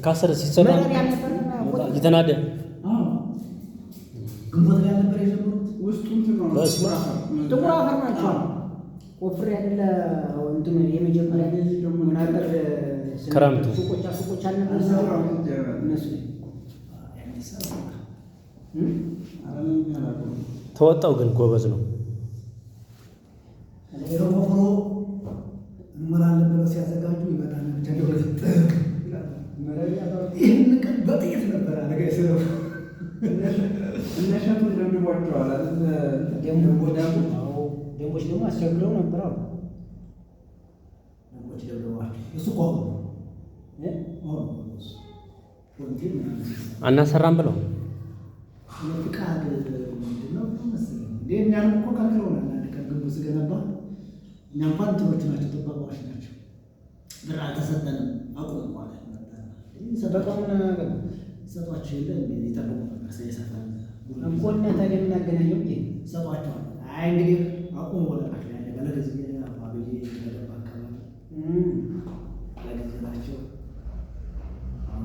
ካሰረ ሲሰራ ይተናደ ግንቦት ላይ ነበር የጀመሩት። ውስጡን ጥቁር አፈር ናቸው። ወፍሬ አይደለ እንትን የመጀመሪያ ምናበር ክረምቱ ሱቆች አልነበር እነሱ ተወጣው ግን ጎበዝ ነው። ሮፎሮ እንመራለን ብለው ሲያዘጋጁ ይመጣል። ይህን ቀን በጥይት ነበር ነገ የሰራው እነሸቱ እንደሚዋቸዋል ደንቦች ደግሞ አስቸግረው ነበር አሉ። ደንቦች ደብረዋል። እሱ አናሰራም ብለው ፍቃድ ምንድን ነው መሰለኝ እንደ እኛንም እኮ ከልክለውናል። አንድ ቀን ግንቡ ስገነባ እኛ እንኳን እንትኖች ናቸው ጥበቃዎች ናቸው። ብር አልተሰጠንም አቁም ማለት ሰበቃውን ሰጧቸው የለ ይጠብቁ ነበር። ሳይሰፋል እኮና ታዲያ ምን አገናኘው? ሰጧቸዋል። አይ እንግዲህ አቁም ወለቃቸው ያለ በለገዝ አባብዬ ተደረባ አካባቢ ለገዝላቸው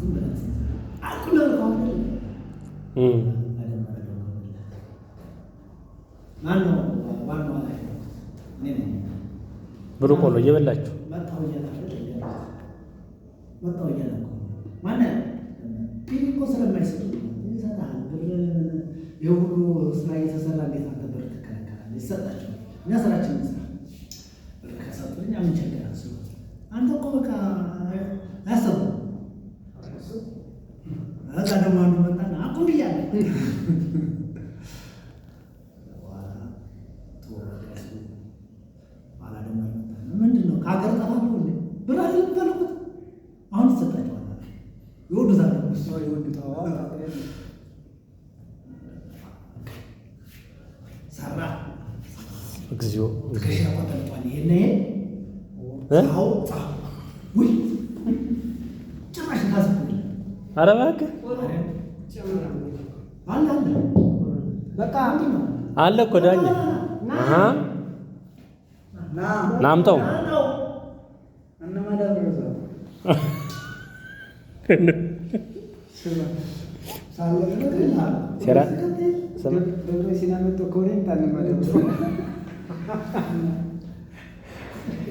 ዝም ብለን አቁለል ካሁን ማነው ዋናው ላይ ብሩ ቆሎ እየበላችሁ መጣው እያለ ማነው ፒሪኮ ስለማይሰጡ ይሰጣል። ብር የሁሉ ስራ እየተሰራ እንዴት አንተ ብር ትከለከላለህ? ይሰጣቸው። እኛ ስራችን እንስራ። ብር ከሰጡን እኛ ምን ቸገረን? እሱ አንተ እኮ በቃ አያሰቡ እዛ ደግሞ አንዱ መጣና አቁም ብያለሁ ምንድን ነው ከሀገር ጠፋለሁ እንዴ? ብር አለ የሚፈልጉት አሁን ይሰጣቸዋል። ይወዱታል ሰራ እግዚኦ ቆጠልቋል። ይሄን ውይ ጭራሽ ታስ ኧረ እባክህ አለ በቃ ምንድን ነው አለ እኮ ዳኛ ናምጠው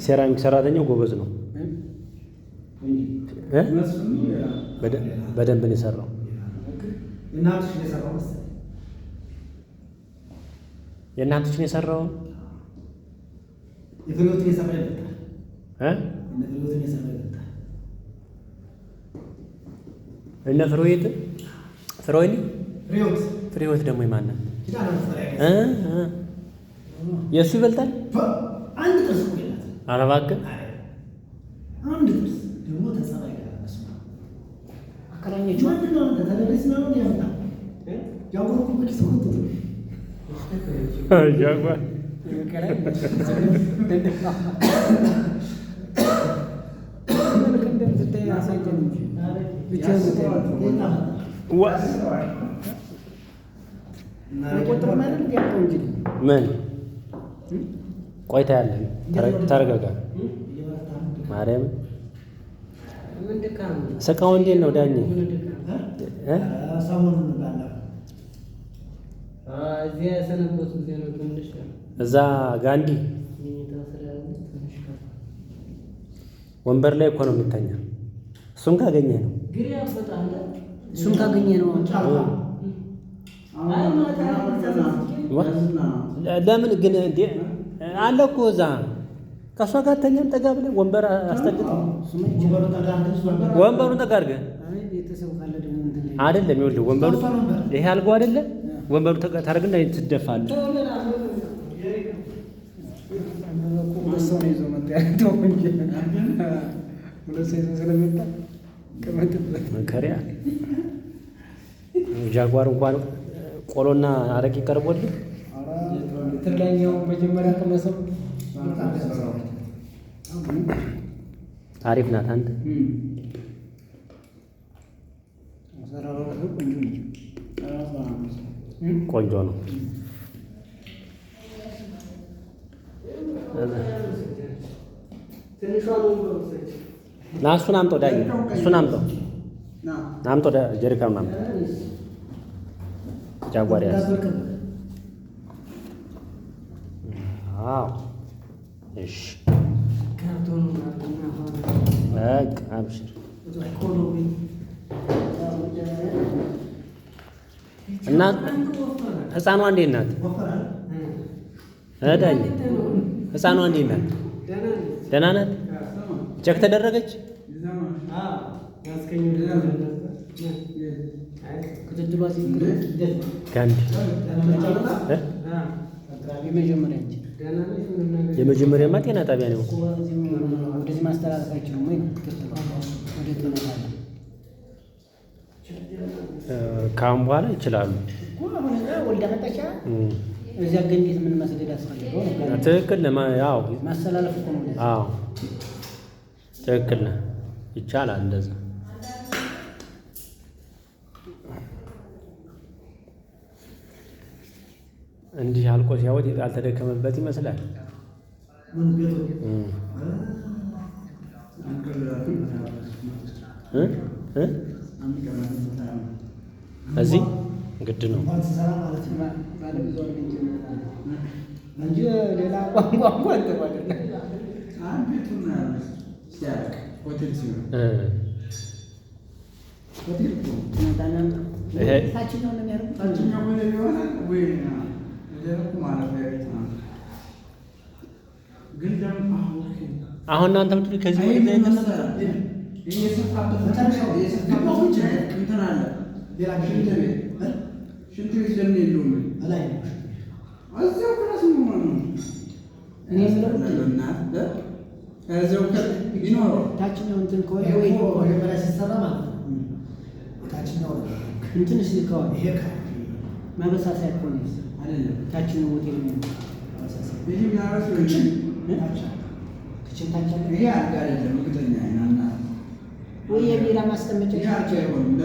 ሴራሚክ ሰራተኛው ጎበዝ ነው። በደንብ ነው የሰራው። የእናንተችን የሰራው የፍሬዎትን የሰራ ይመጣል። እነ ፍሬዎት ደግሞ የማናት የእሱ ይበልጣል። አንድ ጥርስ እኮ የላት። ኧረ እባክህ አንድ ጥርስ ደግሞ ተጸባይ ጋር አከራኘችው። አንድ ነው ተተለስ ነው ያውጣ ያውቁ በኪስ ወጥቶ ጃጓር ምን ቆይታ ያለን ተረጋጋ። ማርያም ስቃው እንዴት ነው ዳኜ? እዛ ጋንዲ ወንበር ላይ እኮ ነው የምተኛ። እሱን ካገኘ ነው ለምን ግን እንዴ አለ እኮ እዛ ከእሷ ጋር ተኛም ጠጋ ብለህ ወንበር አስጠግተህ ወንበሩን ጠጋ አድርገህ አይደለም። ይኸውልህ ወንበሩ ይሄ አልጋው አይደለ? ወንበሩ ታደርግና ትደፋለህ። መከሪያ ጃጓር እንኳን ቆሎና አረቄ ቀርቦልህ አሪፍ ናት። አንተ ቆንጆ ነው። ና እሱን አምጠው ዳኝ እሱን አምጠው አምጠው ጀሪካኑን አምጠው ጃጓር ያዝ። አዎ እሺ በቃ አብሽር። እና ህፃኗ እንዴት ናት? ዳኝ ህፃኗ እንዴት ናት? ደህና ናት? ቼክ ተደረገች? የመጀመሪያማ ጤና ጣቢያ ነው። ወደዚህ ማስተላለፋችን ወይ ካሁን በኋላ ይችላሉ። እዚያ ግን እንዴት ምን መስደድ አስፈልገው? ትክክል ነው። ያው ማስተላለፍ እኮ ነው። አዎ ትክክል ነው። ይቻላል እንደዛ። እንዲህ አልቆ ሲያወጥ ያልተደከመበት ይመስላል። እዚህ ግድ ነው እንጂ ሌላ ቋንቋ አሁን እናንተ ምትሉ ከዚህ ሽንት ቤት ለምን የለውም? እዚያው ክላስ ነው ማለት ነው። እኔ እዚያው ቢኖረው ታችኛው እንትን ከሆነ ወይ መጀመሪያ ሲሰራ ማለት ነው። ታችኛው እንትን እስኪ ከሆነ ይሄ ማበሳሳያ ከሆነ አይደለም። ታችኛው ሆቴል ነው ማበሳሳያ። ይሄ ያራስ ነው ክችን ታችኛው ይሄ አልጋ አይደለም። እርግጠኛ ነኝ ወይ የቢራ ማስቀመጫ አይሆንም።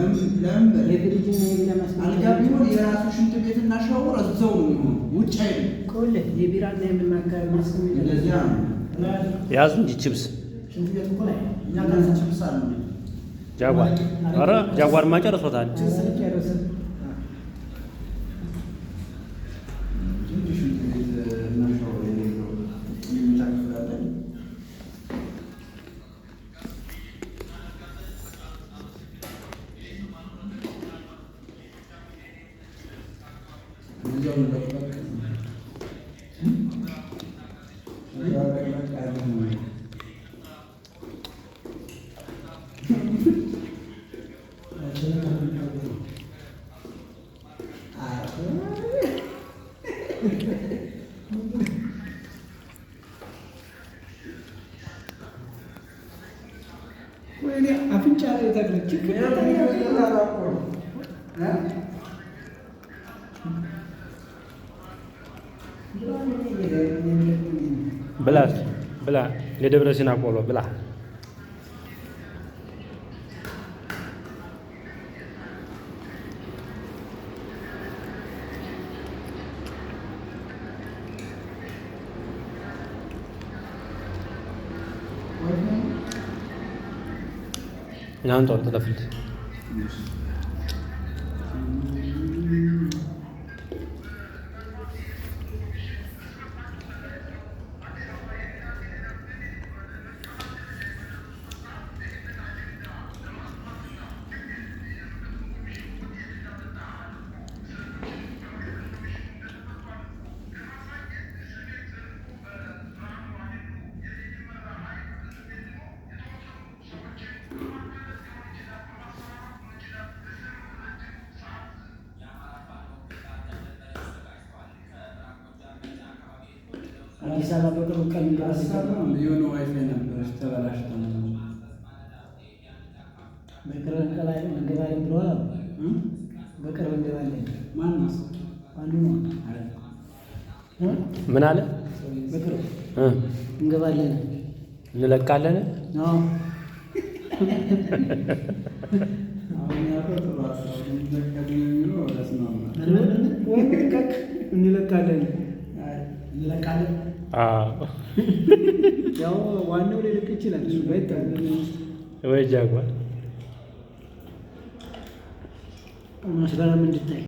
ለምን የፍሪጅ እና የቢራ ማስቀመጫ አልጋ ቢሆን የራሱ ሽንት ቤትና ሻወር እዛው ነው የሚሆነው፣ ውጭ አይደለም። ቆለ የቢራ እና የምናካር ማስቀመጫ ለዚያ ነው ያዙ እንጂ ቺፕስ ሽንት ቤት እኮ ላይ እኛ ጋር ቺፕስ አለ። ጃጓር ኧረ ጃጓርማ ጨርሶታል። አፍንጫ ላይ ተክለች ብላ ብላ የደብረ ሲና ቆሎ ብላ ናን ጦር ተለፍት አዲስ አበባ በቅርቡ ቀን የሆነ ዋይፋይ ነበረች ተበላሽታ ነው። በቅርብ እንገባለን ብለዋል። በቅርብ እንገባለን ማነው አንዱ ነው። ምን አለ? በቅርብ እንገባለን እንለቃለን። አዎ እንለቃለን። ያው ዋናው ሊልቅ ይችላል እሱ ጋር ይታያል ወይ ጃጓር መስከረም እንድታይ